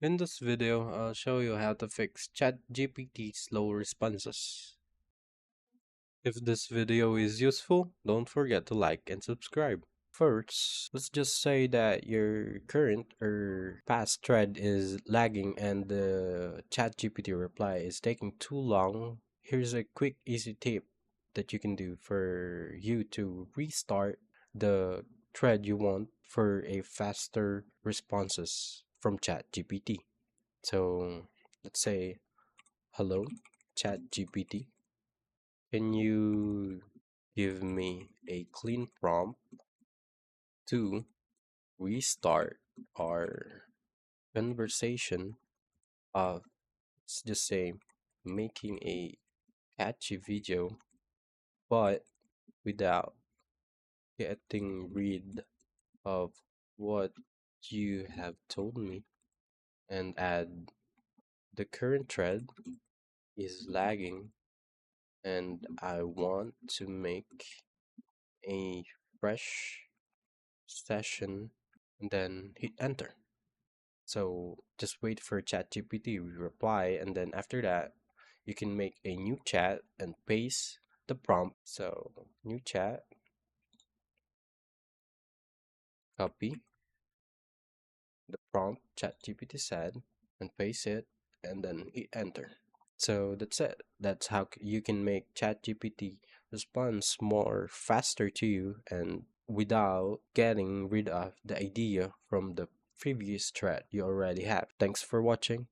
In this video, I'll show you how to fix ChatGPT slow responses. If this video is useful, don't forget to like and subscribe. First, let's just say that your current or past thread is lagging and the ChatGPT reply is taking too long. Here's a quick, easy tip that you can do for you to restart the thread you want for a faster responses from ChatGPT. So let's say, hello, ChatGPT. Can you give me a clean prompt to restart our conversation of, let's just say, making a catchy video, but without getting rid of what you have told me, and add the current thread is lagging and I want to make a fresh session and then hit enter. So just wait for ChatGPT reply, and then after that, you can make a new chat and paste the prompt. So new chat, copy the prompt ChatGPT said, and paste it, and then hit enter. So that's it. That's how you can make ChatGPT response more faster to you and without getting rid of the idea from the previous thread you already have. Thanks for watching.